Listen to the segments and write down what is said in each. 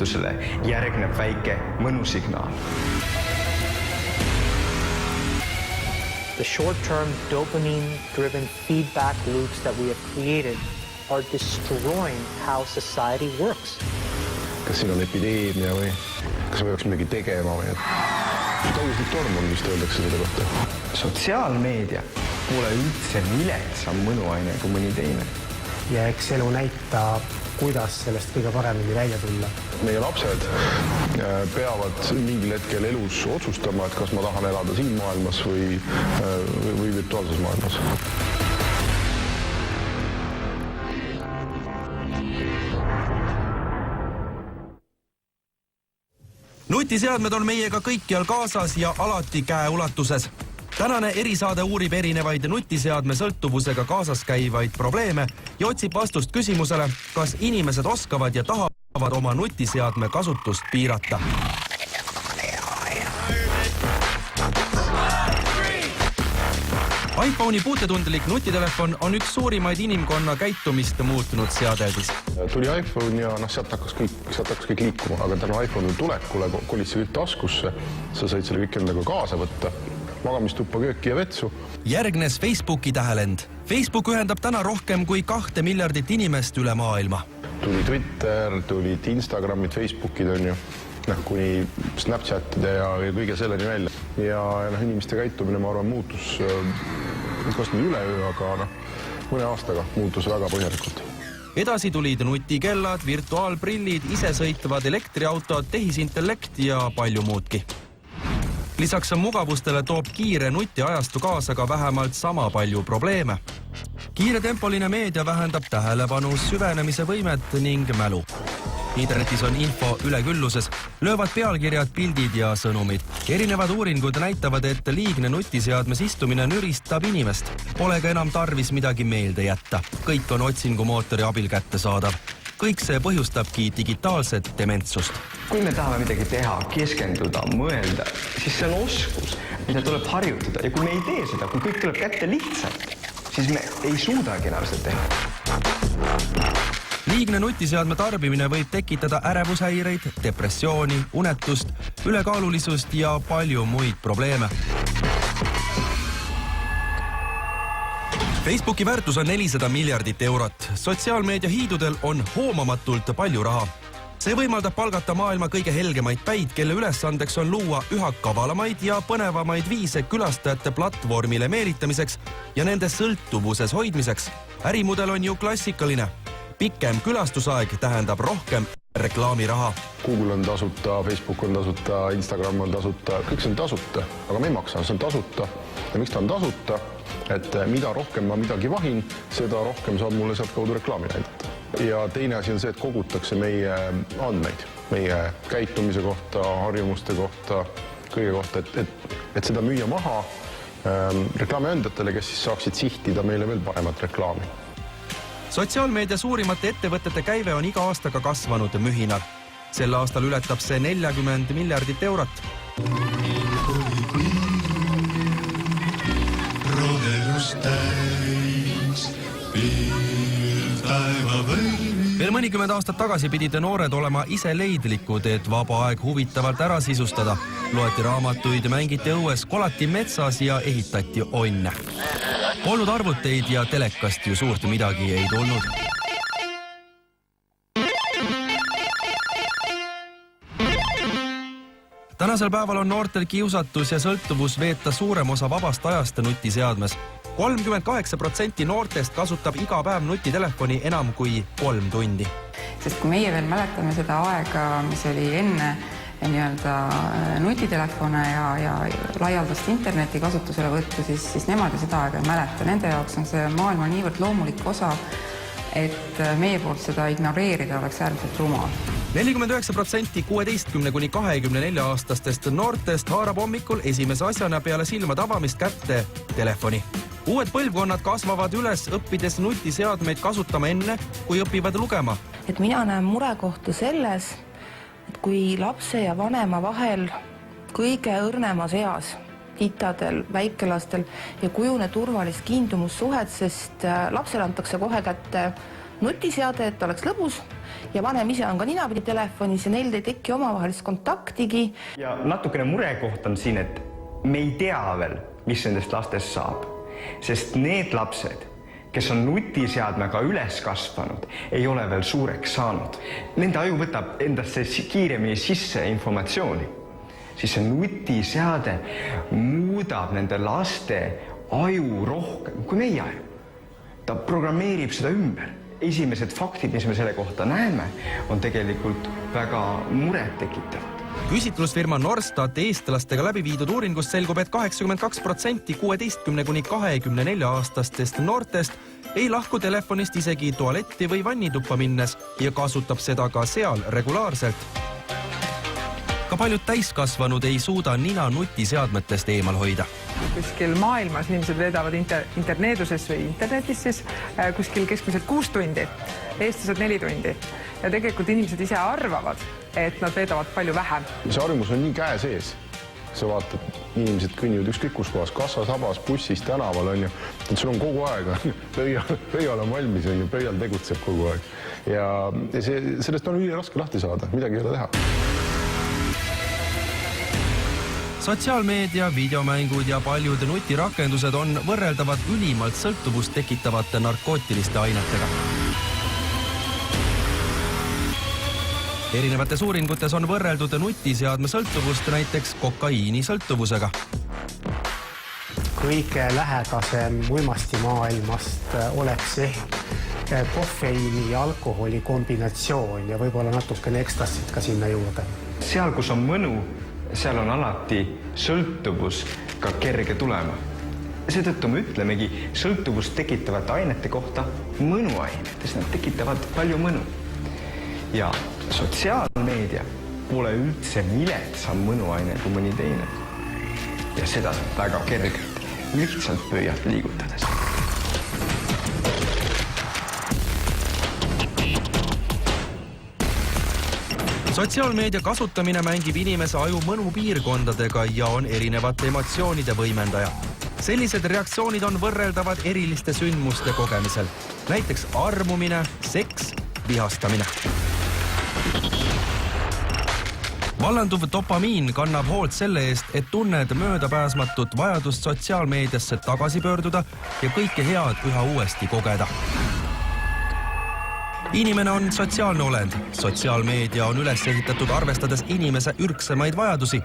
kasutusele järgneb väike mõnusignaal. The short-term dopamine-driven feedback loops that we have created are destroying how society works. Kas siin on epideemia või kas me peaks midagi tegema või täiuslik torm on, mis öeldakse selle kohta? Sotsiaalmeedia pole üldse viletsam mõnuaine kui mõni teine. Ja eks elu näitab, kuidas sellest kõige paremini välja tulla. Meie lapsed peavad mingil hetkel elus otsustama, et kas ma tahan elada siin maailmas või virtuaalses maailmas. Nutiseadmed on meiega kõikjal kaasas ja alati käeulatuses. Tänane erisaade uurib erinevaid nutiseadme sõltuvusega kaasas käivaid probleeme ja otsib vastust küsimusele, kas inimesed oskavad ja tahavad oma nutiseadme kasutust piirata. iPhone'i puutetundlik nutitelefon on üks suurimaid inimkonna käitumist muutnud seadeldis. Tuli iPhone ja sealt hakkas kõik liikuma, aga tänu iPhone'i tulekule kolid see kõik taskusse. Sa said selle kõik endaga kaasa võtta. Magamistuppa, kööki ja vetsu. Järgnes Facebooki tähelend. Facebook ühendab täna rohkem kui 2 miljardit inimest üle maailma. Tuli Twitter, tulid Instagramid, Facebookid on ju, kuni Snapchatide ja kõige selleni välja. Ja inimeste käitumine, ma arvan, muutus kas nii üleöö, aga mõne aastaga muutus väga põhjalikult. Edasi tulid nutikellad, virtuaalprillid, isesõitvad elektriautod, tehisintellekt ja palju muudki. Lisaks mugavustele toob kiire nutiajastu kaasa ka vähemalt sama palju probleeme. Kiiretempoline meedia vähendab tähelepanu, süvenemise võimet ning mälu. Internetis on info ülekülluses, löövad pealkirjad, pildid ja sõnumid. Erinevad uuringud näitavad, et liigne nutiseadmes istumine nüristab inimest. Pole ka enam tarvis midagi meelde jätta. Kõik on otsingumootori abil kätte saadav. Kõik see põhjustabki digitaalset dementsust. Kui me tahame midagi teha, keskenduda, mõelda, siis see on oskus, mida tuleb harjutada. Ja kui me ei tee seda, kui kõik tuleb kätte lihtsalt, siis me ei suudagi enam seda teha. Liigne nutiseadme tarbimine võib tekitada ärevushäireid, depressiooni, unetust, ülekaalulisust ja palju muid probleeme. Facebooki väärtus on 400 miljardit eurot. Sotsiaalmeedia hiidudel on hoomamatult palju raha. See võimaldab palgata maailma kõige helgemaid päid, kelle ülesandeks on luua üha kavalamaid ja põnevamaid viise külastajate platvormile meelitamiseks ja nende sõltuvuses hoidmiseks. Ärimudel on ju klassikaline. Pikem külastusaeg tähendab rohkem reklaamiraha. Google on tasuta, Facebook on tasuta, Instagram on tasuta, kõik see on tasuta, aga me ei maksa, see on tasuta. Ja miks ta on tasuta? Et mida rohkem ma midagi vahin, seda rohkem saab mulle sealt kaudu reklaami näidata. Ja teine asi on see, et kogutakse meie andmeid, meie käitumise kohta, harjumuste kohta, kõige kohta, et seda müüa maha reklaamiandjatele, kes siis saaksid sihtida meile veel paremat reklaami. Sotsiaalmeedia suurimate ettevõtete käive on iga aastaga kasvanud mühinal. Sel aastal ületab see 40 miljardit eurot. Veel mõnikümmend aastat tagasi pidid noored olema ise leidlikud, et vaba aeg huvitavalt ära sisustada. Loeti raamatuid, mängiti õues, kolati metsas ja ehitati onne. Polnud arvuteid ja telekast ju suurt midagi ei tulnud. Tänasel päeval on noortel kiusatus ja sõltuvus veeta suurem osa vabast ajast nutiseadmes. 38% noortest kasutab iga päev nutitelefoni enam kui 3 tundi. Sest kui meie veel mäletame seda aega, mis oli enne nutitelefone ja laialdast interneti kasutusele võttu, siis nemad ju seda aega ei mäleta. Nende jaoks on see maailma niivõrd loomulik osa, et meie poolt seda ignoreerida oleks äärmiselt rumal. 49% 16–24 aastastest noortest haarab hommikul esimese asjana peale silmade avamist kätte telefoni. Uued põlvkonnad kasvavad üles õppides nutiseadmeid kasutama enne, kui õpivad lugema. Et mina näen murekohta selles, et kui lapse ja vanema vahel kõige õrnemas eas, titadel, väikelastel ja kujune turvalist kiindumussuhet, sest lapsele antakse kohe kätte nutiseade, et oleks lõbus ja vanem ise on ka ninapidi telefonis ja neil ei teki omavahelist kontaktigi. Ja natukene murekoht on siin, et me ei tea veel, mis nendest lastest saab, sest need lapsed, kes on nutiseadmega üles kasvanud, ei ole veel suureks saanud. Nende aju võtab endasse kiiremini sisse informatsiooni, siis see nutiseade muudab nende laste aju rohkem kui meie aju. Ta programmeerib seda ümber. Esimesed faktid, mis me selle kohta näeme, on tegelikult väga muret tekitavad. Küsitlusfirma Norstat eestlastega läbi viidud uuringust selgub, et 82% 16–24-aastastest noortest ei lahku telefonist isegi tualetti või vannituppa minnes ja kasutab seda ka seal regulaarselt. Ka paljud täiskasvanud ei suuda nina nutiseadmetest eemal hoida. Kuskil maailmas inimesed veedavad interneeduses või internetis siis kuskil keskmiselt 6 tundi, eestlased 4 tundi. Ja tegelikult inimesed ise arvavad, et nad veedavad palju vähem. See harjumus on nii käe sees. Sa vaatad, inimesed kõnnivad ükskõik kus kohas, kassasabas, bussis, tänaval on ju. Et sul on kogu aeg, pöial on valmis, on ju, pöial tegutseb kogu aeg. Ja sellest on üliraske lahti saada, midagi ei ole teha. Sotsiaalmeedia, videomängud ja paljud nutirakendused on võrreldavad ülimalt sõltuvust tekitavate narkootiliste ainetega. Erinevates uuringutes on võrreldud nutiseadme sõltuvust näiteks kokaiini sõltuvusega. Kõige lähedasem uimastimaailmast oleks ehk kofeiini ja alkoholi kombinatsioon ja võib-olla natukene ekstrassit ka sinna juurde. Seal, kus on mõnu, seal on alati sõltuvus ka kerge tulema. Seetõttu me ütlemegi sõltuvust tekitavate ainete kohta mõnuained, sest nad tekitavad palju mõnu. Ja sotsiaalmeedia pole üldse viletsam mõnuaine kui mõni teine. Ja seda saab väga kergelt, lihtsalt pöialt liigutades. Sotsiaalmeedia kasutamine mängib inimese aju mõnupiirkondadega ja on erinevate emotsioonide võimendaja. Sellised reaktsioonid on võrreldavad eriliste sündmuste kogemisel. Näiteks armumine, seks, vihastamine. Vallanduv dopamiin kannab hoolt selle eest, et tunned möödapääsmatut vajadust sotsiaalmeediasse tagasi pöörduda ja kõike head üha uuesti kogeda. Inimene on sotsiaalne olend. Sotsiaalmeedia on üles ehitatud arvestades inimese ürgsemaid vajadusi.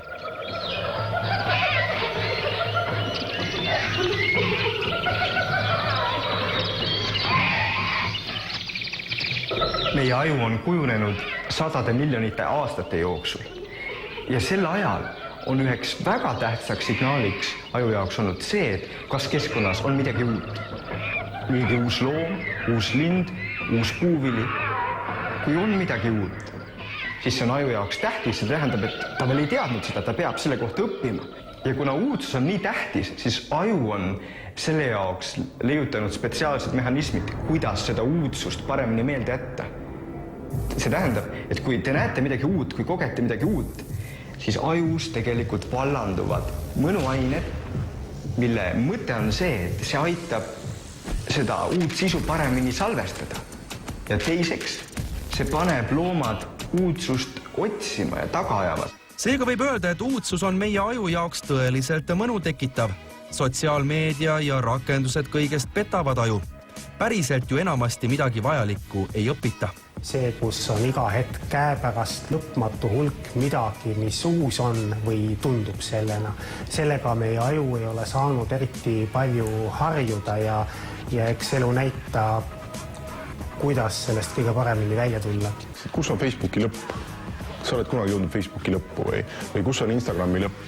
Meie aju on kujunenud sadade miljonite aastate jooksul. Ja sel ajal on üheks väga tähtsaks signaaliks aju jaoks olnud see, et kas keskkonnas on midagi uut. Mingi uus loom, uus lind, uus puuvili. Kui on midagi uut, siis see on aju jaoks tähtis. See tähendab, et ta veel ei teadnud seda, ta peab selle kohta õppima. Ja kuna uudsus on nii tähtis, siis aju on selle jaoks leiutanud spetsiaalsed mehhanismid, kuidas seda uudsust paremini meelde jätta. See tähendab, et kui te näete midagi uut, kui kogete midagi uut, siis ajus tegelikult vallanduvad mõnuained, mille mõte on see, et see aitab seda uut sisu paremini salvestada. Ja teiseks, see paneb loomad uudsust otsima ja taga ajavad. Seega võib öelda, et uudsus on meie aju jaoks tõeliselt mõnu tekitav. Sotsiaalmeedia ja rakendused kõigest petavad aju. Päriselt ju enamasti midagi vajalikku ei õpita. See, kus on iga hetk käepärast lõpmatu hulk midagi, mis uus on või tundub sellena. Sellega meie aju ei ole saanud eriti palju harjuda ja eks elu näita, kuidas sellest kõige paremini välja tulla. Kus on Facebooki lõpp? Sa oled kunagi jõudnud Facebooki lõppu või kus on Instagrami lõpp?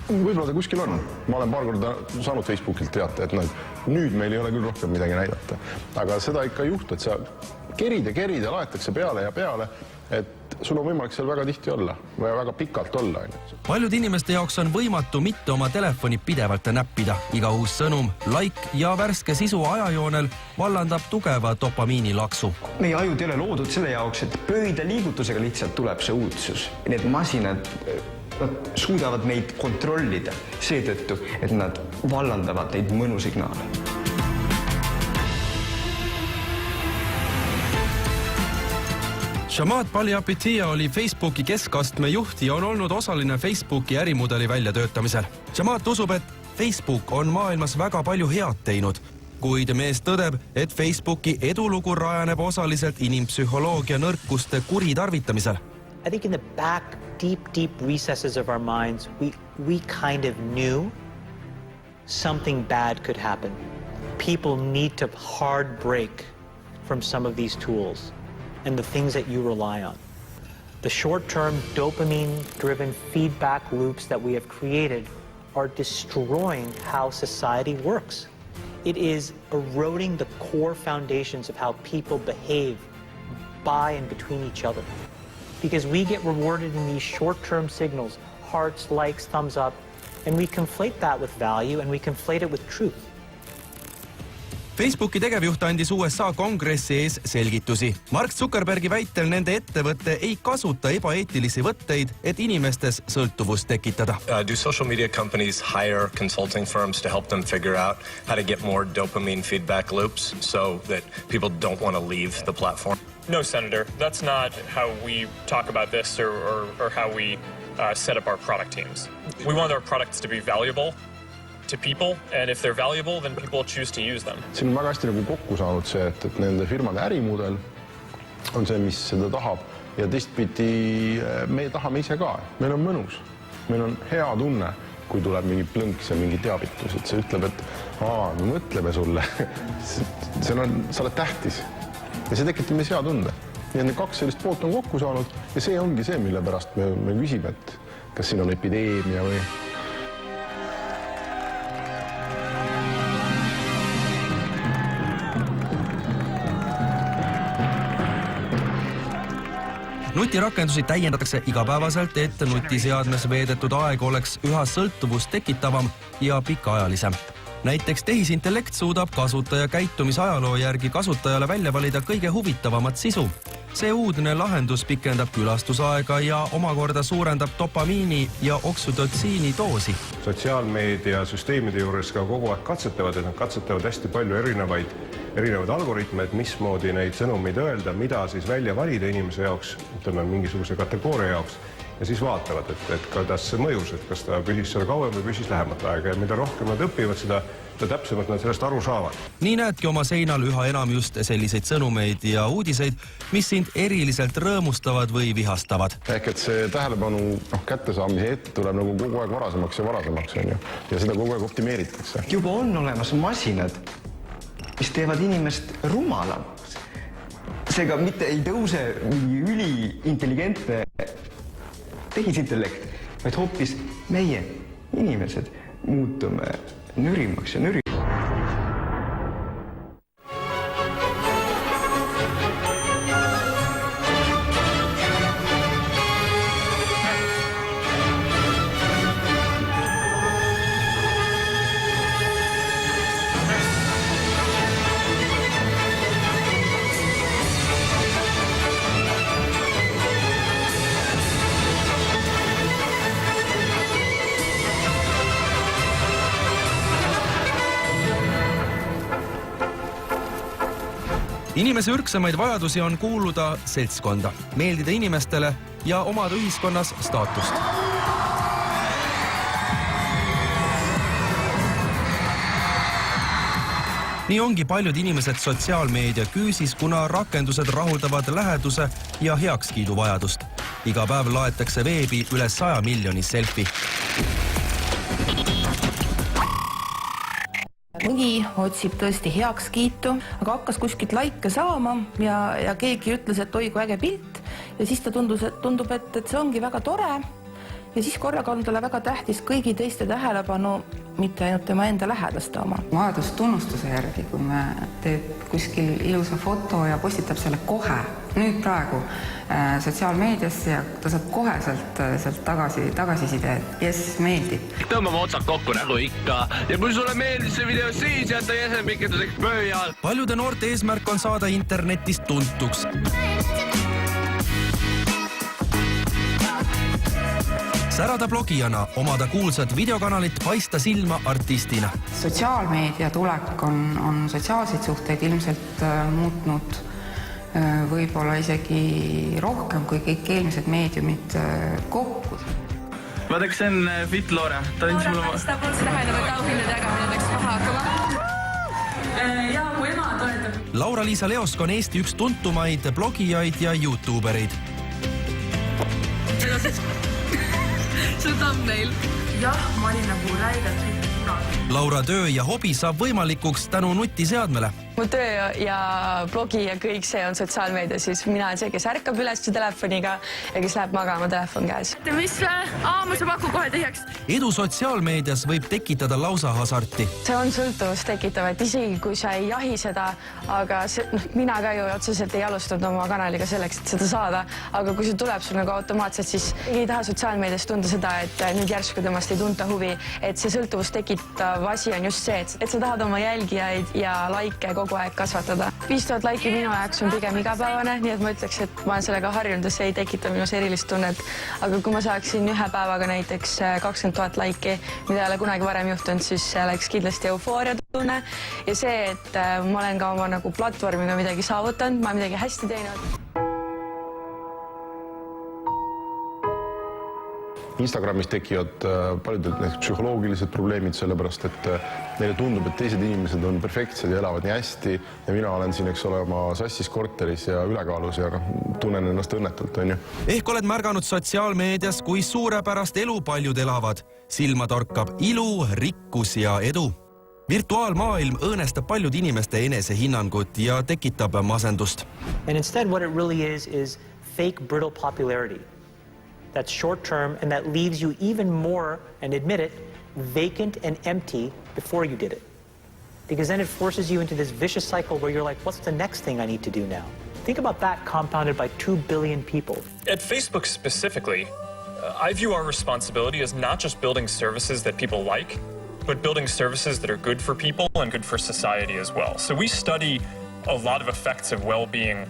Võib-olla ta kuskil on. Ma olen paar korda saanud Facebookilt teate, et nüüd meil ei ole küll rohkem midagi näidata. Aga seda ikka ei juhtu, et sa kerid ja laetakse peale ja peale, et sul on võimalik seal väga tihti olla või väga pikalt olla. Paljud inimeste jaoks on võimatu mitte oma telefoni pidevalt näppida. Iga uus sõnum, like ja värske sisu ajajoonel vallandab tugeva dopamiini laksu. Meie ajud ei ole loodud selle jaoks, et pöide liigutusega lihtsalt tuleb see uudsus. Need masinad nad suudavad meid kontrollida seetõttu, et nad vallandavad neid mõnusignaale. Shamat Palihapitiya oli Facebooki keskastme juht ja on olnud osaline Facebooki ärimudeli väljatöötamisel. Shamat usub, et Facebook on maailmas väga palju head teinud, kuid mees tõdeb, et Facebooki edulugu rajaneb osaliselt inimpsühholoogia nõrkuste kuritarvitamisel. I think in the back, deep recesses of our minds, we kind of knew something bad could happen. People need to hard break from some of these tools and the things that you rely on. The short-term dopamine-driven feedback loops that we have created are destroying how society works. It is eroding the core foundations of how people behave by and between each other. Because we get rewarded in these short-term signals, hearts, likes, thumbs up, and we conflate that with value and we conflate it with truth. Facebooki tegevjuht andis USA kongressi ees selgitusi. Mark Zuckerbergi väitel nende ettevõte ei kasuta ebaeetilisi võtteid, et inimestes sõltuvust tekitada. Do social media companies hire consulting firms to help them figure out how to get more dopamine feedback loops so that people don't want to leave the platform? No, Senator. That's not how we talk about this or how we set up our product teams. We want our products to be valuable to people, and if they're valuable, then people choose to use them. Siin on väga hästi nagu kokku saanud see, et nende firmade ärimudel on see, mis seda tahab, ja teistpidi me tahame ise ka. Meil on mõnus, meil on hea tunne, kui tuleb mingi plõnks ja mingi teavitus, et see ütleb, et me mõtleme sulle, sa oled tähtis ja see tekitab meis hea tunde. Ja need kaks sellist poolt on kokku saanud ja see ongi see, mille pärast me küsime, et kas siin on epideemia või. Nutirakendusi täiendatakse igapäevaselt, et nutiseadmes veedetud aeg oleks üha sõltuvust tekitavam ja pikaajalisem. Näiteks tehisintellekt suudab kasutaja käitumisajaloo järgi kasutajale välja valida kõige huvitavamat sisu. See uudne lahendus pikendab külastusaega ja omakorda suurendab dopamiini ja oksütotsiini doosi. Sotsiaalmeedia süsteemide juures ka kogu aeg katsetavad, et nad katsetavad hästi palju erinevaid algoritme, et mismoodi neid sõnumeid öelda, mida siis välja valida inimese jaoks, ütleme mingisuguse kategooria jaoks, ja siis vaatavad, et kuidas see mõjus, et kas ta püsis seal kauem või püsis lähemat aega ja mida rohkem nad õpivad, seda täpsemalt nad sellest aru saavad. Nii näedki oma seinal üha enam just selliseid sõnumeid ja uudiseid, mis sind eriliselt rõõmustavad või vihastavad. Ehk et see tähelepanu kättesaamise hetk tuleb nagu kogu aeg varasemaks ja seda kogu aeg optimeeritakse. Juba on olemas masinad, mis teevad inimest rumalamaks. Seega mitte ei tõuse mingi üliintelligentne tehisintellekt, vaid hoopis meie inimesed muutume nürimaks ja nürimaks. Inimese ürksemaid vajadusi on kuuluda seltskonda, meeldida inimestele ja omada ühiskonnas staatust. Nii ongi paljud inimesed sotsiaalmeedia küüsis, kuna rakendused rahuldavad läheduse ja heakskiidu vajadust. Iga päev laetakse veebi üle 100 miljoni selfie. Mõni otsib tõesti heakskiitu, aga hakkas kuskilt laike saama ja keegi ütles, et oi, kui äge pilt. Ja siis ta tundub, et see ongi väga tore. Ja siis korraga on talle väga tähtis kõigi teiste tähelepanu, mitte ainult tema enda lähedaste oma. Vajadus tunnustuse järgi, kui me teeb kuskil ilusa foto ja postitab selle kohe, nüüd praegu sotsiaalmeediasse ja ta saab kohe sealt tagasiside, et jes, meeldib. Tõmbame otsad kokku nagu ikka ja kui sulle meeldis see video, siis jätta jäsenpiketuseks pööjal. Paljude noorte eesmärk on saada internetist tuntuks. Särada blogijana, omada kuulsat videokanalit, paista silma artistina. Sotsiaalmeedia tulek on sotsiaalseid suhteid ilmselt muutnud võib-olla isegi rohkem kui kõik eelmised meediumid kokku. Vaadaks, see on Fit Laura. Ta andis mulle... Seda polnud seda tähendab, et auhindade jagamine läks paha hakkama. Ja mu ema toetab. Laura-Liisa Leosk on Eesti üks tuntumaid blogijaid ja YouTubereid. See on thumbnail. Jah, ma olin nagu räigelt. Laura töö ja hobi saab võimalikuks tänu nutiseadmele. Mu töö ja blogi ja kõik see on sotsiaalmeedia, siis mina olen see, kes ärkab üles telefoniga ja kes läheb magama telefon käes. Mis ma sa paku kohe tihjaks? Edu sotsiaalmeedias võib tekitada lausa hasarti. See on sõltuvust tekitav, et isegi kui sa ei jahi seda, aga mina ka ju otseselt ei alustanud oma kanaliga selleks, et seda saada, aga kui see tuleb sul nagu automaatselt, siis ei taha sotsiaalmeedias tunda seda, et nüüd järsku temast ei tunta huvi, et see sõltuvust tekitav asi on just see, et sa tahad oma jälgijaid ja laike kogu aeg kasvatada. 5000 laiki minu jaoks on pigem igapäevane, nii et ma ütleks, et ma olen sellega harjunud ja see ei tekita minus erilist tunnet. Aga kui ma saaksin ühe päevaga näiteks 20 000 laiki, mida ei ole kunagi varem juhtunud, siis see oleks kindlasti eufooria tunne ja see, et ma olen ka oma nagu platvormiga midagi saavutanud, ma olen midagi hästi teinud. Instagramis tekivad paljudelt need psühholoogilised probleemid sellepärast, et neile tundub, et teised inimesed on perfektsed ja elavad nii hästi ja mina olen siin, eks ole, oma sassis korteris ja ülekaalus ja tunnen ennast õnnetult, on ju. Ehk oled märganud sotsiaalmeedias, kui suurepärast elu paljud elavad. Silma torkab ilu, rikkus ja edu. Virtuaalmaailm õõnestab paljud inimeste enesehinnangut ja tekitab masendust. And instead what it really is fake brittle popularity. That's short term and that leaves you even more, and admit it, vacant and empty before you did it. Because then it forces you into this vicious cycle where you're like, what's the next thing I need to do now? Think about that compounded by 2 billion people. At Facebook specifically, I view our responsibility as not just building services that people like, but building services that are good for people and good for society as well. So we study a lot of effects of well-being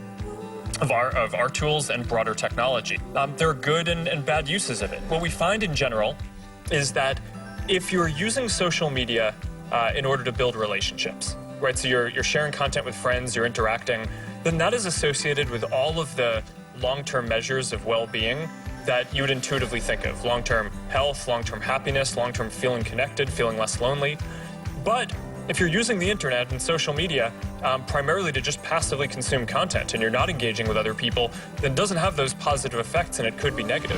of our tools and broader technology. There are good and bad uses of it. What we find in general is that if you're using social media in order to build relationships, right? So you're sharing content with friends, you're interacting, then that is associated with all of the long-term measures of well-being that you would intuitively think of. Long-term health, long-term happiness, long-term feeling connected, feeling less lonely. But if you're using the internet and social media primarily to just passively consume content and you're not engaging with other people, then it doesn't have those positive effects and it could be negative.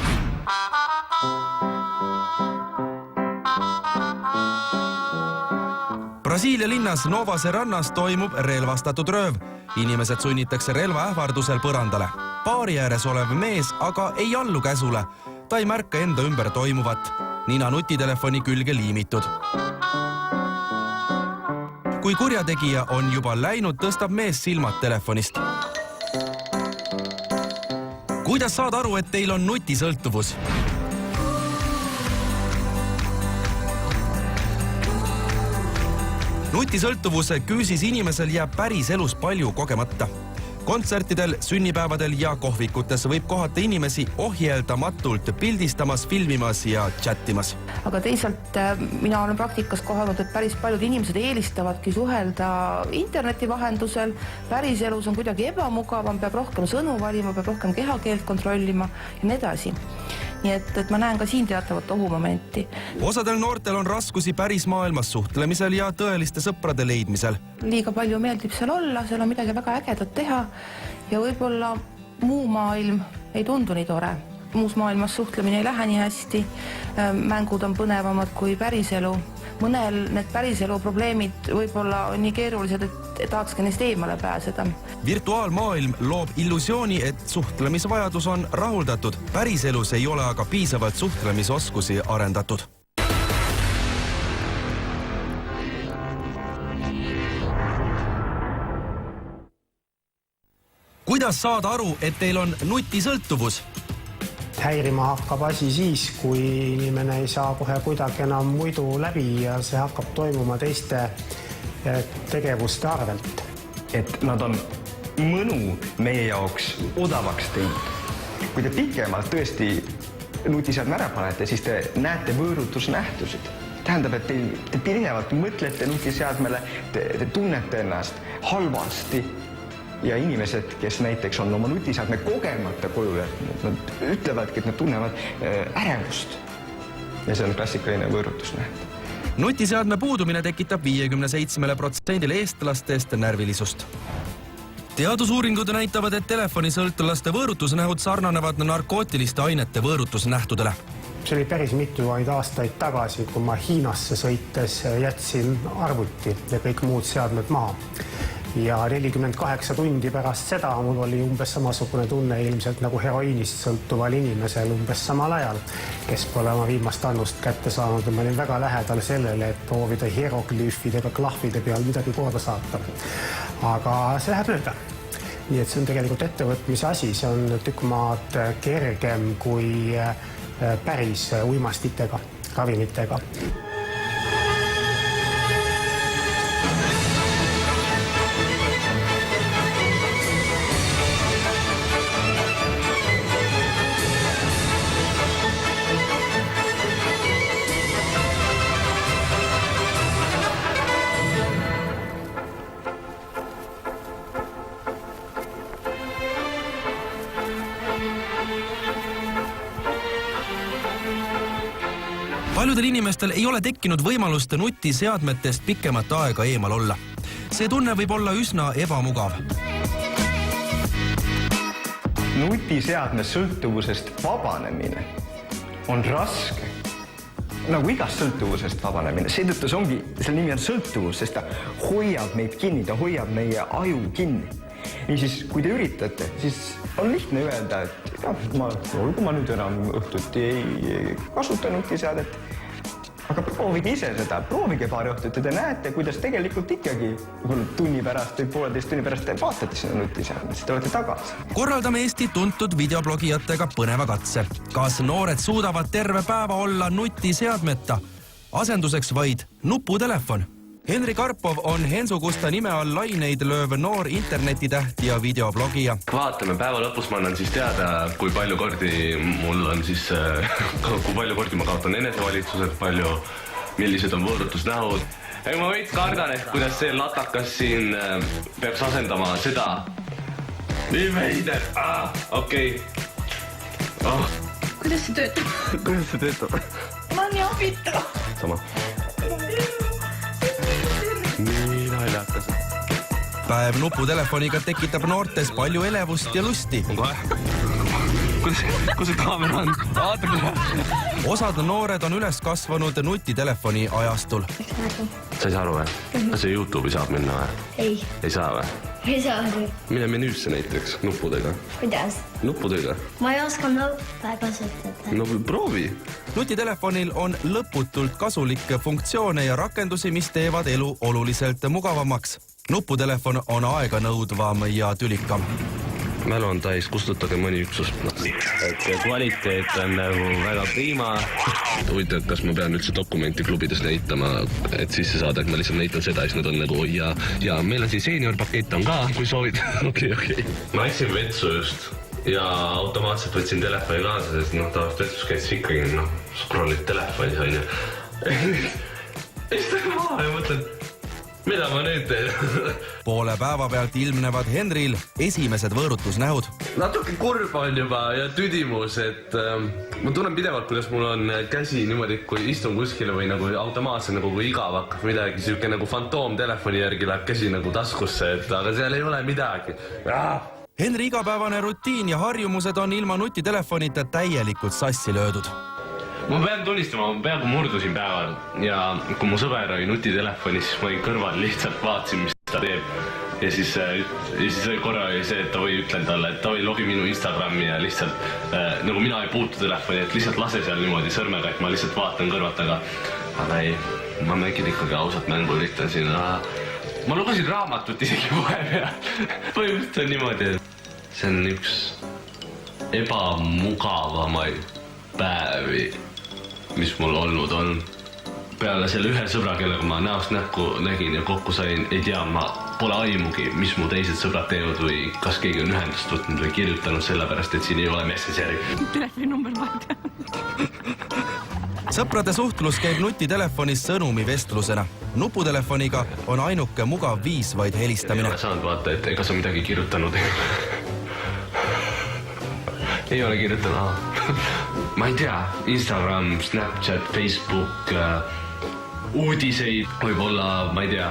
Brasiilia linnas Novase rannas toimub relvastatud rööv. Inimesed sunnitakse relva ähvardusel põrandale. Baari ääres olev mees aga ei allu käsule. Ta ei märka enda ümber toimuvat. Nina nutitelefoni külge liimitud. Kui kurjategija on juba läinud, tõstab mees silmad telefonist. Kuidas saad aru, et teil on nutisõltuvus? Nutisõltuvuse küüsis inimesel jääb päris elus palju kogemata. Kontsertidel, sünnipäevadel ja kohvikutes võib kohata inimesi ohjeldamatult pildistamas, filmimas ja chattimas. Aga teisalt mina olen praktikas kohanud, et päris paljud inimesed eelistavadki suhelda interneti vahendusel. Päris elus on kuidagi ebamugavam, peab rohkem sõnu valima, peab rohkem kehakeelt kontrollima ja nii edasi. Nii et ma näen ka siin teatavat ohumomenti. Osadel noortel on raskusi päris maailmas suhtlemisel ja tõeliste sõprade leidmisel. Liiga palju meeldib seal olla, seal on midagi väga ägedat teha ja võib-olla muu maailm ei tundu nii tore. Muus maailmas suhtlemine ei lähe nii hästi, mängud on põnevamad kui päriselu. Mõnel need päriselu probleemid võib-olla on nii keerulised, et tahakski neist eemale pääseda. Virtuaalmaailm loob illusiooni, et suhtlemisvajadus on rahuldatud. Päriselus ei ole aga piisavalt suhtlemisoskusi arendatud. Kuidas saad aru, et teil on nutisõltuvus? Häirima hakkab asi siis, kui inimene ei saa kohe kuidagi enam muidu läbi ja see hakkab toimuma teiste tegevuste arvelt. Et nad on mõnu meie jaoks odavaks teinud. Kui te pikemalt tõesti nutiseadme ära panete, siis te näete võõrutusnähtusid. Tähendab, et te pidevalt mõtlete nutiseadmele, te tunnete ennast halvasti. ja inimesed, kes näiteks on oma nutiseadme kogemata koju jätnud, nad ütlevadki, et nad tunnevad ärevust. Ja see on klassikaline võõrutusnäht. Nutiseadme puudumine tekitab 57% eestlastest närvilisust. Teadusuuringud näitavad, et telefonisõltlaste võõrutusnähud sarnanevad narkootiliste ainete võõrutusnähtudele. See oli päris mitu aastaid tagasi, kui ma Hiinasse sõites jätsin arvuti ja kõik muud seadmed maha. Ja 48 tundi pärast seda mul oli umbes samasugune tunne ilmselt nagu heroiinist sõltuval inimesel umbes samal ajal, kes pole oma viimast annust kätte saanud. Ma olin väga lähedal sellele, et proovida hieroglüüfidega klahvide peal midagi korda saata. Aga see läheb mööda. Nii et see on tegelikult ettevõtmise asi, see on tükk maad kergem kui päris uimastitega, ravimitega. Paljudel inimestel ei ole tekkinud võimalust nutiseadmetest pikemat aega eemal olla. See tunne võib olla üsna ebamugav. Nutiseadme sõltuvusest vabanemine on raske. Nagu igast sõltuvusest vabanemine. Seetõttu see ongi, selle nimi on sõltuvus, sest ta hoiab meid kinni, ta hoiab meie aju kinni. Nii siis, kui te üritate, siis on lihtne öelda, et kui ma nüüd enam õhtuti ei kasuta nutiseadet, aga proovige ise seda, proovige paari õhtut ja te näete, kuidas tegelikult ikkagi tunni pärast või 1,5 tunni pärast te vaatate sinna nutiseadmet, siis te olete tagasi. Korraldame Eesti tuntud videoblogijatega põneva katse. Kas noored suudavad terve päeva olla nutiseadmeta? Asenduseks vaid nuputelefon. Henri Karpov on Hensu Kusta nime all laineid lööv noor internetitäht ja videoblogija. Vaatame, päeva lõpus ma annan siis teada, kui palju kordi mul on siis, kui palju kordi ma kaotan enesevalitsused, millised on võõrutusnähud. Ma veits kardan, et kuidas see latakas siin peaks asendama seda. Nii veider. Okei. Kuidas see töötab? Kuidas see töötab? Ma olen nii abita. Sama. Nii naljakas. Päev nuputelefoniga tekitab noortes palju elevust ja lusti. Kus see kaamera on? Osad noored on üles kasvanud nutitelefoni ajastul. Sa ei saa aru või? Kas see YouTube'i saab minna või? Ei. Ei saa või? Ei saa aru. Mine menüüsse näiteks nuppudega. Kuidas? Nuppudega. Ma ei oska nuppe kasutada. No proovi. Nutitelefonil on lõputult kasulikke funktsioone ja rakendusi, mis teevad elu oluliselt mugavamaks. Nuputelefon on aeganõudvam ja tülikam. Mälu on täis, kustutage mõni üksus. Et kvaliteet on nagu väga prima. Huvitav, kas ma pean üldse dokumenti klubides näitama, et sisse saada, et ma lihtsalt näitan seda, siis nad on nagu ja meil on siin seniorpakett on ka, kui soovid. Okei. Ma läksin vetsu just ja automaatselt võtsin telefoni kaasa, sest tavaliselt vetsus käitis ikkagi, scrollid telefonis on ju. Istun maha ja mõtlen, mida ma nüüd teen? Poole päeva pealt ilmnevad Henril esimesed võõrutusnähud. Natuke kurb on juba ja tüdimus, et ma tunnen pidevalt, kuidas mul on käsi niimoodi, kui istun kuskile või nagu automaatselt nagu kui igav hakkab midagi, siuke nagu fantoomtelefoni järgi läheb käsi nagu taskusse, aga seal ei ole midagi. Henri igapäevane rutiin ja harjumused on ilma nutitelefonita täielikult sassi löödud. Ma pean tunnistama, ma peaaegu murdusin päeval ja kui mu sõber oli nutitelefonis, siis ma olin kõrval lihtsalt vaatasin, mis ta teeb. Ja siis korra oli see, et ütlen talle, et logi minu Instagrami ja lihtsalt nagu mina ei puutu telefoni, et lihtsalt lase seal niimoodi sõrmega, et ma lihtsalt vaatan kõrvalt, aga ei, ma mängin ikkagi ausat mängu, üritan ma lugesin raamatut isegi vahepeal. Põhimõtteliselt on niimoodi, et see on üks ebamugavamaid päevi, mis mul olnud on. Peale selle ühe sõbra, kellega ma näost näkku nägin ja kokku sain, ei tea, ma pole aimugi, mis mu teised sõbrad teevad või kas keegi on ühendust võtnud või kirjutanud sellepärast, et siin ei ole Messengeri. Telefoni number vaata. Sõprade suhtlus käib nutitelefonis sõnumivestlusena. Nuputelefoniga on ainuke mugav viis vaid helistamine. Ei ole saanud vaata, et ega sa midagi kirjutanud. Ei ole kirjutanud. Ma ei tea, Instagram, Snapchat, Facebook, uudiseid, võib-olla, ma ei tea,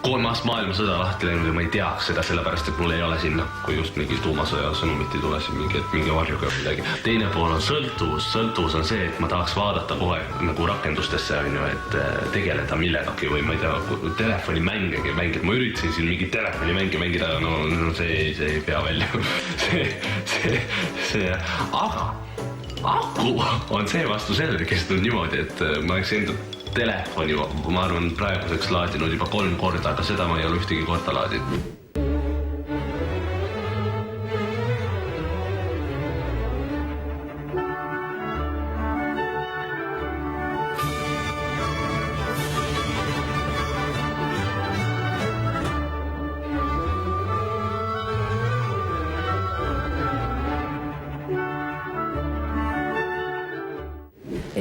3. maailmasõda lahti läinud ja ma ei teaks seda sellepärast, et mul ei ole sinna, kui just mingi tuumasõja sõnumit ei tule siin mingi varjuga või midagi. Teine pool on sõltuvus. Sõltuvus on see, et ma tahaks vaadata kohe nagu rakendustesse, et tegeleda millegagi või ma ei tea, telefonimänge mängida. Ma üritasin siin mingi telefonimänge mängida, no see ei pea välja. Aga aku on see vastu sellele kestnud niimoodi, et ma oleks enda telefoni, ma arvan, praeguseks laadinud juba 3 korda, aga seda ma ei ole ühtegi korda laadinud.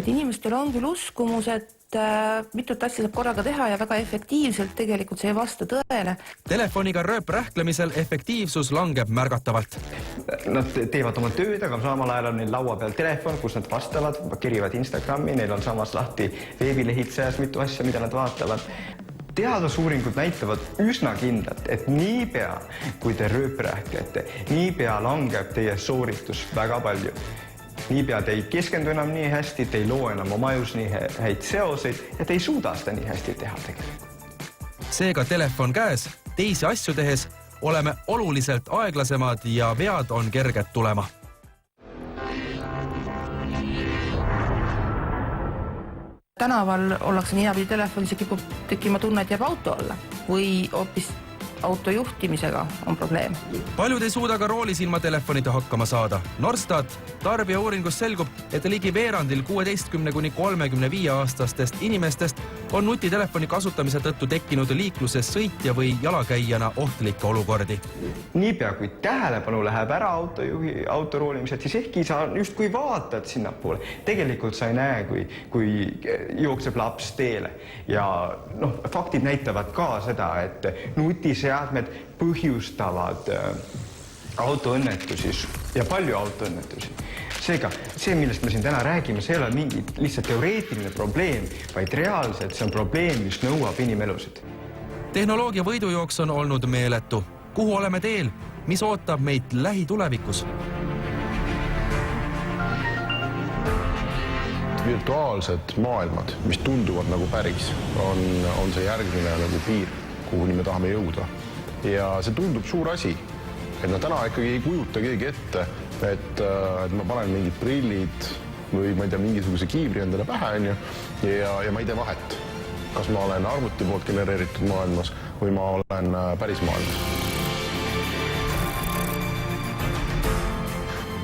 Et inimestel on küll uskumus, et mitut asja saab korraga teha ja väga efektiivselt tegelikult see ei vasta tõele. Telefoniga rööprähklemisel efektiivsus langeb märgatavalt. Nad teevad oma tööd, aga samal ajal on neil laua peal telefon, kus nad vastavad, kirivad Instagrami, neil on samas lahti veebilehid seas mitu asja, mida nad vaatavad. Teadusuuringud näitavad üsna kindlalt, et niipea, kui te rööprähklete, niipea langeb teie sooritus väga palju. Niipea te ei keskendu enam nii hästi, te ei loo enam oma ajus nii häid seoseid ja te ei suuda seda nii hästi teha tegelikult. Seega telefon käes, teisi asju tehes oleme oluliselt aeglasemad ja vead on kerged tulema. Tänaval ollakse niinapidi telefonis ja kipub tekkima tunne, et jääb auto alla või hoopis auto juhtimisega on probleem. Paljud ei suuda ka roolis ilma telefonita hakkama saada. Norstat tarbijauuringus selgub, et ligi veerandil 16–35-aastastest inimestest on nutitelefoni kasutamise tõttu tekkinud liikluses sõitja või jalakäijana ohtlikke olukordi. Niipea kui tähelepanu läheb ära auto roolimised, siis ehkki sa just kui vaatad sinnapoole, tegelikult sa ei näe, kui jookseb laps teele. Ja faktid näitavad ka seda, et nutiseadmed põhjustavad autoõnnetusi ja palju autoõnnetusi. Seega, see, millest me siin täna räägime, see ei ole mingi lihtsalt teoreetiline probleem, vaid reaalselt see on probleem, mis nõuab inimelusid. Tehnoloogia võidujooks on olnud meeletu. Kuhu oleme teel? Mis ootab meid lähitulevikus? Virtuaalsed maailmad, mis tunduvad nagu päris, on see järgmine nagu piir, kuhu me tahame jõuda. Ja see tundub suur asi, et täna ikkagi ei kujuta keegi ette, et ma panen mingid prillid või ma ei tea, mingisuguse kiivri endale pähe ja ma ei tee vahet, kas ma olen arvuti poolt genereeritud maailmas või ma olen päris maailmas.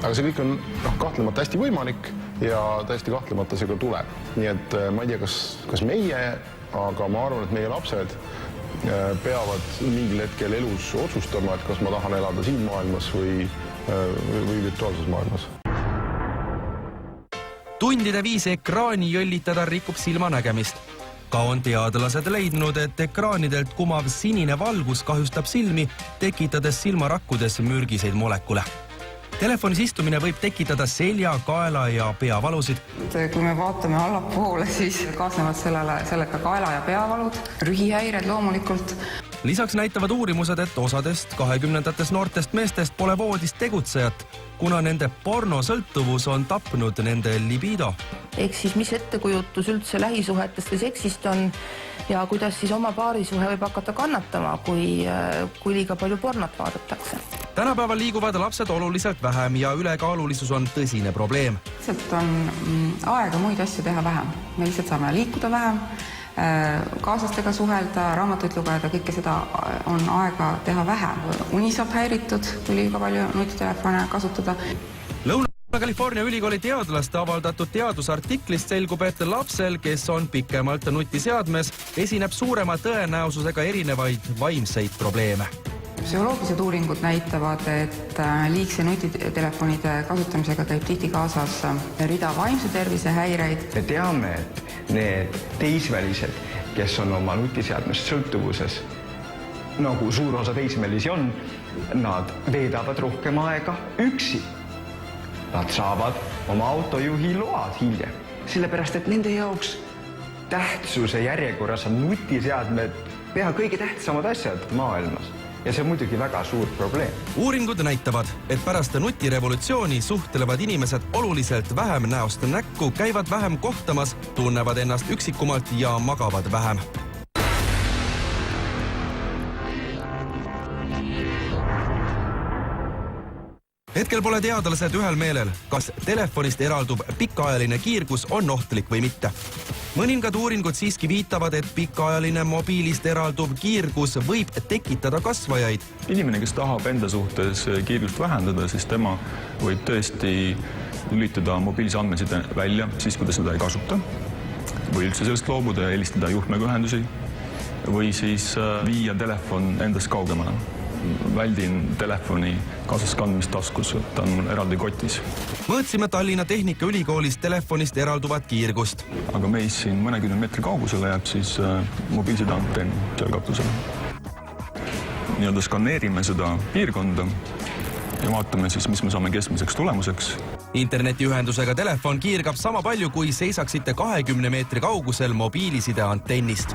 Aga see kõik on kahtlemata hästi võimalik ja täiesti kahtlemata see ka tuleb. Nii et ma ei tea, kas meie, aga ma arvan, et meie lapsed peavad mingil hetkel elus otsustama, et kas ma tahan elada siin maailmas või virtuaalses maailmas. Tundide viis ekraani jõllitada rikub silmanägemist. Ka on teadlased leidnud, et ekraanidelt kumav sinine valgus kahjustab silmi, tekitades silmarakkudes mürgiseid molekule. Telefonis istumine võib tekitada selja, kaela ja peavalusid. Kui me vaatame allapoole, siis kaasnevad sellega kaela- ja peavalud, rühihäired loomulikult. Lisaks näitavad uurimused, et osadest 20-ndates noortest meestest pole voodis tegutsejat, kuna nende pornosõltuvus on tapnud nende libido. Ehk siis mis ettekujutus üldse lähisuhetest või seksist on ja kuidas siis oma paarisuhe võib hakata kannatama, kui liiga palju pornot vaadatakse. Tänapäeval liiguvad lapsed oluliselt vähem ja ülekaalulisus on tõsine probleem. Lihtsalt on aega muid asju teha vähem. Me lihtsalt saame liikuda vähem, kaaslastega suhelda, raamatuid lugeda, kõike seda on aega teha vähem. Uni saab häiritud, kui liiga palju nutitelefone kasutada. California ülikooli teadlaste avaldatud teadusartiklist selgub, et lapsel, kes on pikemalt nutiseadmes, esineb suurema tõenäosusega erinevaid vaimseid probleeme. Psühholoogilised uuringud näitavad, et liigse nutitelefonide kasutamisega käib tihti kaasas rida vaimse tervise häireid. Me teame, et need teismelised, kes on oma nutiseadmest sõltuvuses, nagu suur osa teismelisi on, nad veedavad rohkem aega üksi. Nad saavad oma autojuhi load hiljem, sellepärast et nende jaoks tähtsuse järjekorras on nutiseadmed pea kõige tähtsamad asjad maailmas. Ja see on muidugi väga suur probleem. Uuringud näitavad, et pärast nutirevolutsiooni suhtlevad inimesed oluliselt vähem näost näkku, käivad vähem kohtamas, tunnevad ennast üksikumalt ja magavad vähem. Hetkel pole teadlased ühel meelel, kas telefonist eraldub pikaajaline kiirgus on ohtlik või mitte. Mõningad uuringud siiski viitavad, et pikaajaline mobiilist eralduv kiirgus võib tekitada kasvajaid. Inimene, kes tahab enda suhtes kiirgust vähendada, siis tema võib tõesti lülitada mobiilse andmeside välja siis, kui ta seda ei kasuta või üldse sellest loobuda ja helistada juhtmega ühendusi või siis viia telefon endast kaugemale. Väldin telefoni kaasas kandmist taskus, ta on eraldi kotis. Mõõtsime Tallinna Tehnikaülikoolis telefonist eralduvat kiirgust. Aga meis siin mõnekümne meetri kaugusele jääb siis mobiilsed antenn seal katusele. Nii-öelda skaneerime seda piirkonda ja vaatame siis, mis me saame keskmiseks tulemuseks. Internetiühendusega telefon kiirgab sama palju, kui seisaksite 20 meetri kaugusel mobiiliside antennist.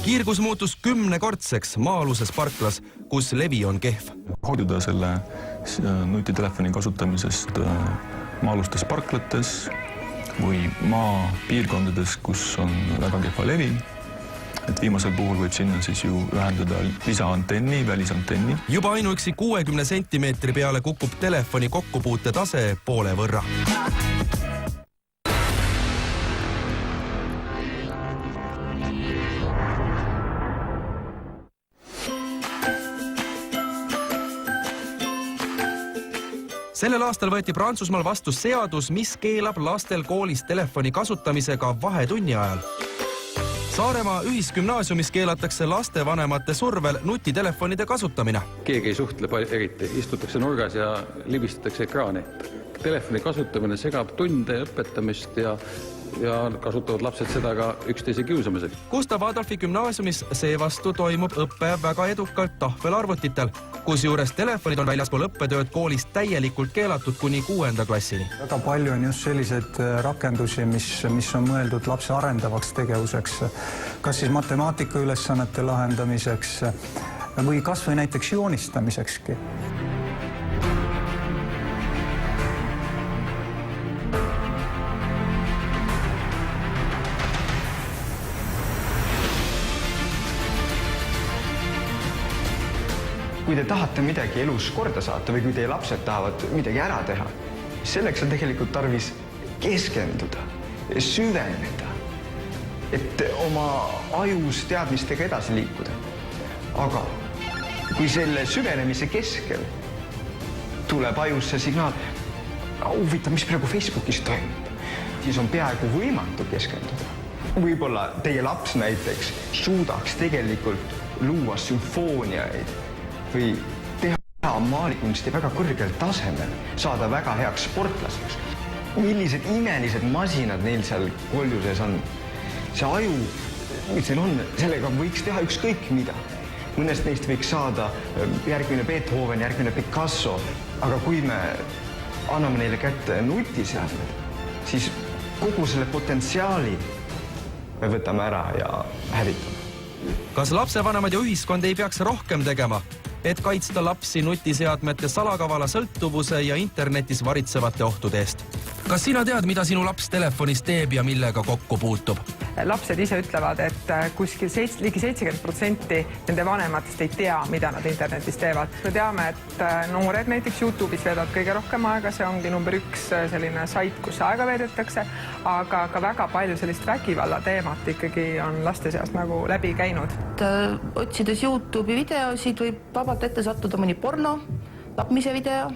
Kiirgus muutus 10-kordseks maa-aluses parklas, kus levi on kehv. Hoiduda selle nutitelefoni kasutamisest maa-alustes parklates või maapiirkondades, kus on väga kehva levi. Et viimasel puhul võib sinna siis ju ühendada lisaantenni, välisantenni. Juba ainuüksi 60 sentimeetri peale kukub telefoni kokkupuute tase poole võrra. Sellel aastal võeti Prantsusmaal vastu seadus, mis keelab lastel koolis telefoni kasutamisega vahetunni ajal. Saaremaa ühisgümnaasiumis keelatakse lastevanemate survel nutitelefonide kasutamine. Keegi ei suhtle eriti, istutakse nurgas ja libistatakse ekraani. Telefoni kasutamine segab tunde õpetamist ja kasutavad lapsed seda ka üksteise kiusamiseks. Gustav Adolfi gümnaasiumis seevastu toimub õppe väga edukalt tahvelarvutitel, kusjuures telefonid on väljaspool õppetööd koolis täielikult keelatud kuni 6. klassini. Väga palju on just sellised rakendusi, mis on mõeldud lapse arendavaks tegevuseks, kas siis matemaatika ülesannete lahendamiseks või kas või näiteks joonistamisekski. Kui te tahate midagi elus korda saata või kui teie lapsed tahavad midagi ära teha, selleks on tegelikult tarvis keskenduda, süveneda, et oma ajus teadmistega edasi liikuda. Aga kui selle süvenemise keskel tuleb ajusse signaal, huvitav, mis praegu Facebookis toimub, siis on peaaegu võimatu keskenduda. Võib-olla teie laps näiteks suudaks tegelikult luua sümfooniaid või teha maalikunsti väga kõrgel tasemel, saada väga heaks sportlaseks. Millised imelised masinad neil seal koljuses on. See aju, mis neil on, sellega võiks teha ükskõik mida. Mõnest neist võiks saada järgmine Beethoven, järgmine Picasso, aga kui me anname neile kätte nutiseadmed, siis kogu selle potentsiaali me võtame ära ja hävitame. Kas lapsevanemad ja ühiskond ei peaks rohkem tegema, et kaitsta lapsi nutiseadmete salakavala sõltuvuse ja internetis varitsevate ohtude eest? Kas sina tead, mida sinu laps telefonis teeb ja millega kokku puutub? Lapsed ise ütlevad, et kuskil ligi 70% nende vanematest ei tea, mida nad internetis teevad. Me teame, et noored näiteks YouTube'is veedavad kõige rohkem aega, see ongi number 1 selline sait, kus aega veedetakse, aga ka väga palju sellist vägivalla teemat ikkagi on laste seas nagu läbi käinud. Otsides YouTube'i videosid võib vabalt ette sattuda mõni porno, tapmise video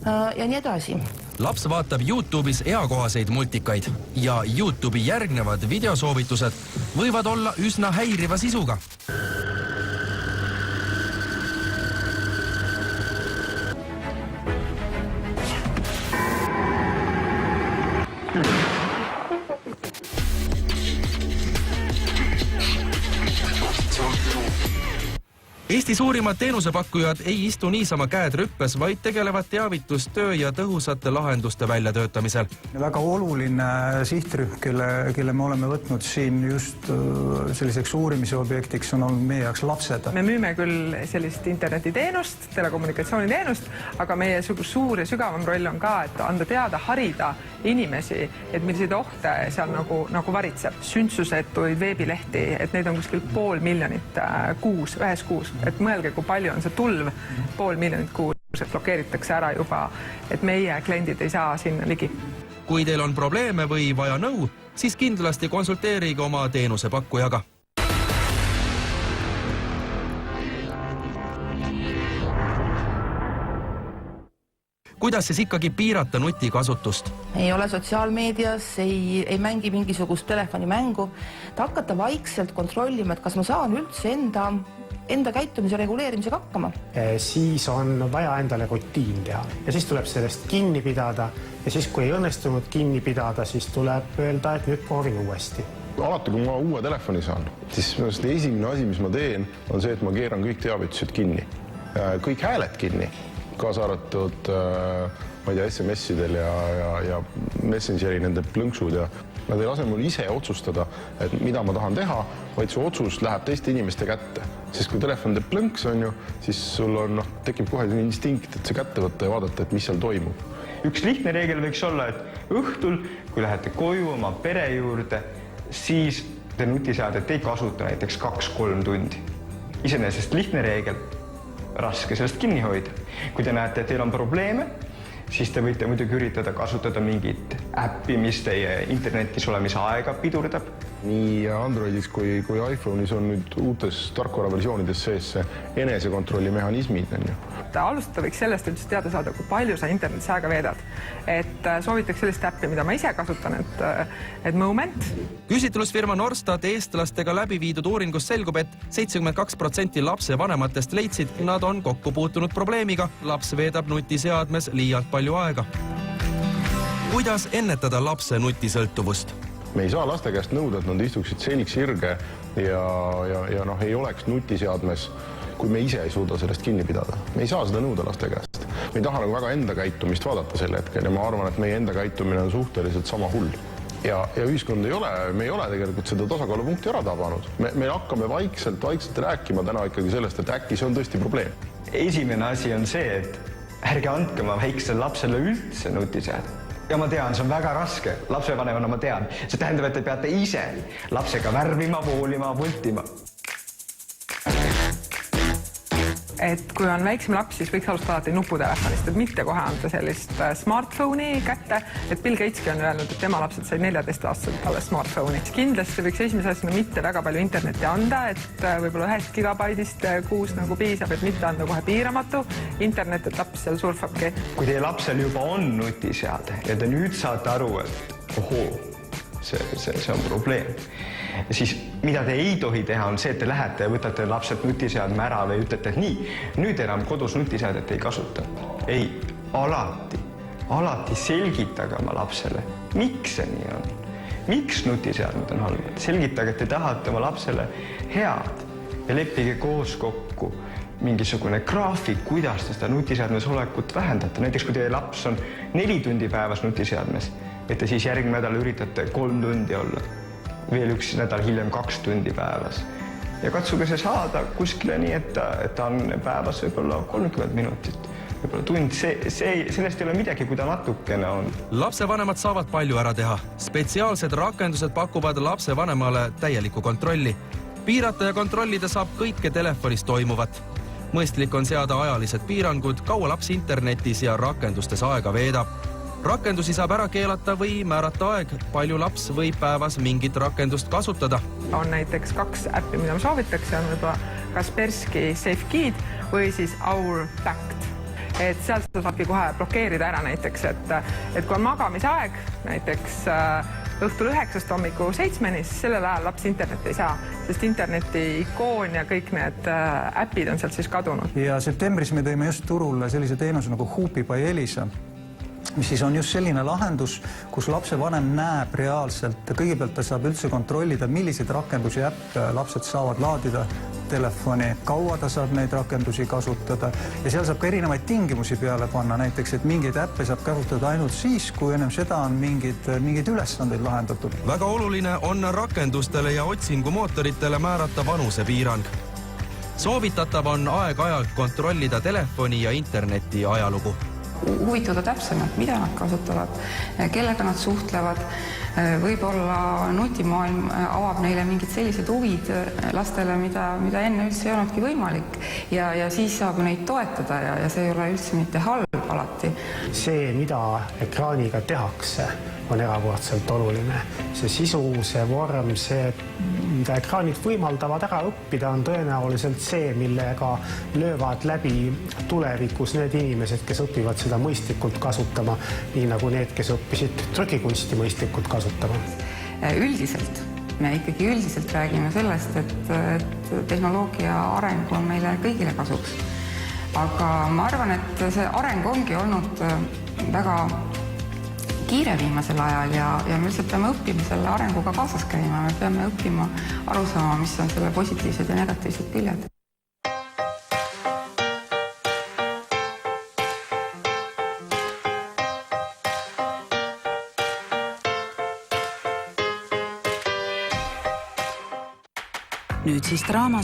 ja nii edasi. Laps vaatab YouTube'is eakohaseid multikaid ja YouTube'i järgnevad videosoovitused võivad olla üsna häiriva sisuga. Eesti suurimad teenusepakkujad ei istu niisama käed rüppes, vaid tegelevad teavitustöö ja tõhusate lahenduste väljatöötamisel. Väga oluline sihtrühm, kelle me oleme võtnud siin just selliseks uurimise objektiks, on olnud meie jaoks lapsed. Me müüme küll sellist internetiteenust, telekommunikatsiooniteenust, aga meie suur ja sügavam roll on ka, et anda teada, harida inimesi, et milliseid ohte seal nagu varitseb. Sündsusetuid veebilehti, et neid on kuskil 500 000 ühes kuus. Et mõelge, kui palju on see tulv, 500 000 kuus, et blokeeritakse ära juba, et meie kliendid ei saa sinna ligi. Kui teil on probleeme või vaja nõu, siis kindlasti konsulteerige oma teenusepakkujaga. Kuidas siis ikkagi piirata nutikasutust? Ei ole sotsiaalmeedias, ei mängi mingisugust telefonimängu. Hakata vaikselt kontrollima, et kas ma saan üldse enda käitumise reguleerimisega hakkama. Siis on vaja endale rutiin teha ja siis tuleb sellest kinni pidada ja siis, kui ei õnnestunud kinni pidada, siis tuleb öelda, et nüüd proovin uuesti. Alati, kui ma uue telefoni saan, siis esimene asi, mis ma teen, on see, et ma keeran kõik teavitused kinni. Kõik hääled kinni, kaasa arvatud, ma ei tea, SMS-idel ja Messengeri nende plõnksud ja nad ei lase mul ise otsustada, et mida ma tahan teha, vaid see otsus läheb teiste inimeste kätte. Sest kui telefon teeb plõnks, siis sul tekib kohe instinkt, et see kätte võtta ja vaadata, et mis seal toimub. Üks lihtne reegel võiks olla, et õhtul, kui lähete koju oma pere juurde, siis te nutiseadet ei kasuta näiteks 2-3 tundi. Iseenesest lihtne reegel, raske sellest kinni hoida. Kui te näete, et teil on probleeme, siis te võite muidugi üritada kasutada mingit äppi, mis teie internetis olemise aega pidurdab. Nii Androidis kui iPhone'is on nüüd uutes tarkvaraversioonides sees see enesekontrolli mehhanismid. Alustada võiks sellest üldse teada saada, kui palju sa internetis aega veedad. Et soovitaks sellist äppi, mida ma ise kasutan, et Moment. Küsitlusfirma Norstat eestlastega läbi viidud uuringus selgub, et 72% lapse vanematest leidsid, nad on kokku puutunud probleemiga. Laps veedab nutiseadmes liialt palju aega. Kuidas ennetada lapse nutisõltuvust? Me ei saa laste käest nõuda, et nad istuksid selg sirge ja ei oleks nutiseadmes, kui me ise ei suuda sellest kinni pidada. Me ei saa seda nõuda laste käest. Me ei taha väga enda käitumist vaadata selle hetkel ja ma arvan, et meie enda käitumine on suhteliselt sama hull. Ja ühiskond me ei ole tegelikult seda tasakaalupunkti ära tabanud. Me hakkame vaikselt rääkima täna ikkagi sellest, et äkki see on tõesti probleem. Esimene asi on see, et ärge andke oma väiksele lapsele üldse nutiseadet. Ja ma tean, see on väga raske. Lapsevanemana ma tean. See tähendab, et te peate ise lapsega värvima, voolima, voltima. Et kui on väiksem laps, siis võiks alustada alati nuputelefonist, et mitte kohe anda sellist smartphone'i kätte. Et Bill Gateski on öelnud, et tema lapsed sai 14-aastaselt alles smartphone'i. Kindlasti võiks esimese asjana mitte väga palju internetti anda, et võib-olla 1 gigabaidist kuus piisab, et mitte anda kohe piiramatu internet, et laps seal surfabki. Kui teie lapsel juba on nutiseade ja te nüüd saate aru, et ohoo, see on probleem. Siis mida te ei tohi teha on see, et te lähete ja võtate lapselt nutiseadme ära või ütlete, et nii, nüüd enam kodus nutiseadet ei kasuta. Ei, alati selgitage oma lapsele, miks see nii on. Miks nutiseadmed on halvad? Selgitage, et te tahate oma lapsele head ja leppige koos kokku mingisugune graafik, kuidas te seda nutiseadmes olekut vähendate. Näiteks kui teie laps on 4 tundi päevas nutiseadmes, et te siis järgmine nädal üritate 3 tundi olla. Veel üks nädal hiljem 2 tundi päevas. Ja katsuge see saada kuskile nii, et ta on päevas võib-olla 30 minutit. Võib-olla tund, sellest ei ole midagi, kui ta natukene on. Lapsevanemad saavad palju ära teha. Spetsiaalsed rakendused pakuvad lapsevanemale täielikku kontrolli. Piirata ja kontrollida saab kõike telefonis toimuvat. Mõistlik on seada ajalised piirangud, kaua laps internetis ja rakendustes aega veedab. Rakendusi saab ära keelata või määrata aeg. Palju laps võib päevas mingit rakendust kasutada. On näiteks 2 äppi, mida ma soovitaks. On võib-olla Kaspersky Safe Guide või siis Our Pact. et seal seda saabki kohe blokeerida ära näiteks, et kui on magamisaeg näiteks õhtul 9 hommiku 7-ni, siis sellel ajal laps internetti ei saa, sest interneti ikoon ja kõik need äpid on sealt siis kadunud. Ja septembris me tõime just turule sellise teenuse nagu Huupi by Elisa, mis siis on just selline lahendus, kus lapsevanem näeb reaalselt, kõigepealt ta saab üldse kontrollida, milliseid rakendusi äppe lapsed saavad laadida telefoni, kaua ta saab neid rakendusi kasutada ja seal saab ka erinevaid tingimusi peale panna, näiteks, et mingeid äppe saab kasutada ainult siis, kui ennem seda on mingeid ülesandeid lahendatud. Väga oluline on rakendustele ja otsingumootoritele määrata vanusepiirang. Soovitatav on aeg-ajalt kontrollida telefoni ja interneti ajalugu. Huvituda täpsemalt, mida nad kasutavad, kellega nad suhtlevad. Võib-olla nutimaailm avab neile mingid sellised huvid lastele, mida enne üldse ei olnudki võimalik ja siis saab neid toetada ja see ei ole üldse mitte halb alati. See, mida ekraaniga tehakse, on erakordselt oluline. See sisu, see vorm, see, mida ekraanid võimaldavad ära õppida, on tõenäoliselt see, millega löövad läbi tulevikus need inimesed, kes õpivad seda mõistlikult kasutama, nii nagu need, kes õppisid trükikunsti mõistlikult kasutama. Üldiselt, me ikkagi üldiselt räägime sellest, et tehnoloogia areng on meile kõigile kasuks. Aga ma arvan, et see areng ongi olnud väga kiire viimasel ajal ja me lihtsalt peame õppima selle arenguga kaasas käima, me peame õppima aru saama, mis on selle positiivsed ja negatiivsed küljed. Nüüd siis draama